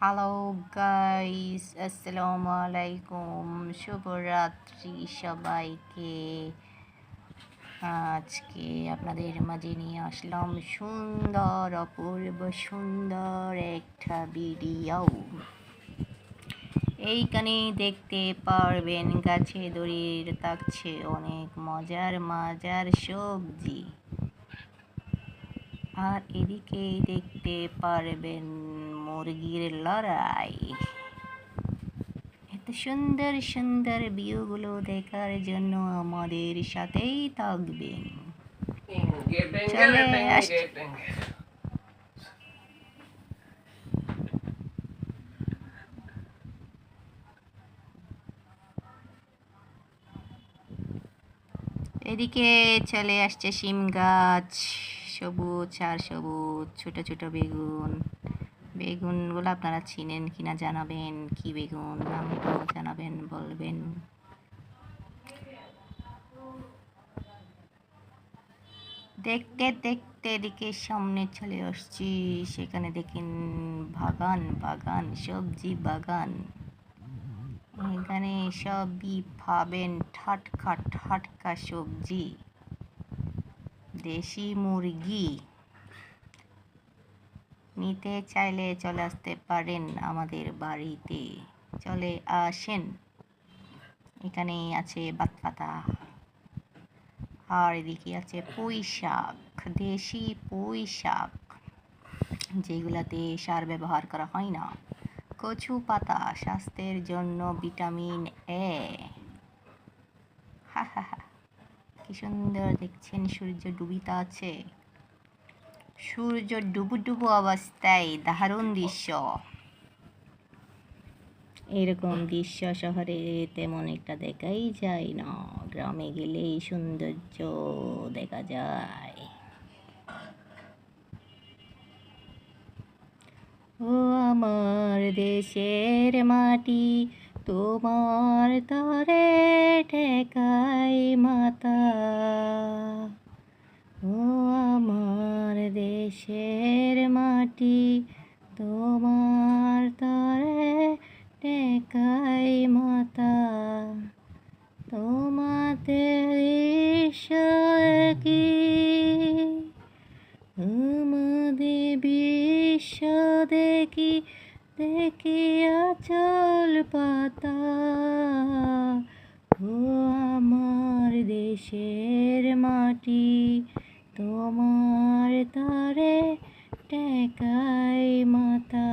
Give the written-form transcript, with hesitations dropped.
Hello guys, আসসালামু আলাইকুম, শুভরাত্রি সবাইকে। আজকে আপনাদের মাঝে নিয়ে আসলাম সুন্দর অপূর্ব সুন্দর একটা ভিডিও। এইখানে দেখতে পারবেন গাছে দড়ির থাকছে অনেক মজার মজার সবজি, আর এদিকে দেখতে পারবেন মুরগির লড়াই। এত সুন্দর সুন্দর ভিউগুলো দেখার জন্য আমাদের সাথেই থাকবেন। চলে এদিকে চলে আসছে শিম গাছ, সবুজ আর সবুজ ছোট ছোট বেগুন। বেগুনগুলো আপনারা চিনেন কিনা জানাবেন, কি বেগুন নামটাও জানাবেন, বলবেন। দেখতে দেখতে এদিকে সামনে চলে আসছি, সেখানে দেখেন বাগান বাগান সবজি বাগান। এখানে সবই পাবেন টাটকা টাটকা সবজি, দেশি মুরগি। নিতে চাইলে চলে আসতে পারেন আমাদের বাড়িতে, চলে আসেন। এখানে আছে বাতপাতা, আর এদিকে আছে পুঁই শাক, দেশি পুঁই শাক, যেগুলাতে সার ব্যবহার করা হয় না। কচু পাতা, স্বাস্থ্যের জন্য ভিটামিন এ। হা হা হা, কি সুন্দর দেখছেন, সূর্য ডুবিতে আছে, সূর্য ডুবু ডুবু অবস্থায় দারুণ দৃশ্য। এরকম দৃশ্য শহরে তেমন একটা দেখাই যায় না, গ্রামে গেলেই সৌন্দর্য দেখা যায়। ও আমার দেশের মাটি, তোমার তরে ঠেকাই মাতা। ও আমার দেশের মাটি, তোমার তরে টেকাই মাতা। তোমাদের ঈশ্বর কি আমাদের বিশ্ব দেখি দেখি আচল পাতা। ও আমার দেশের মাটি, তোমার তরে টেকাই মাতা।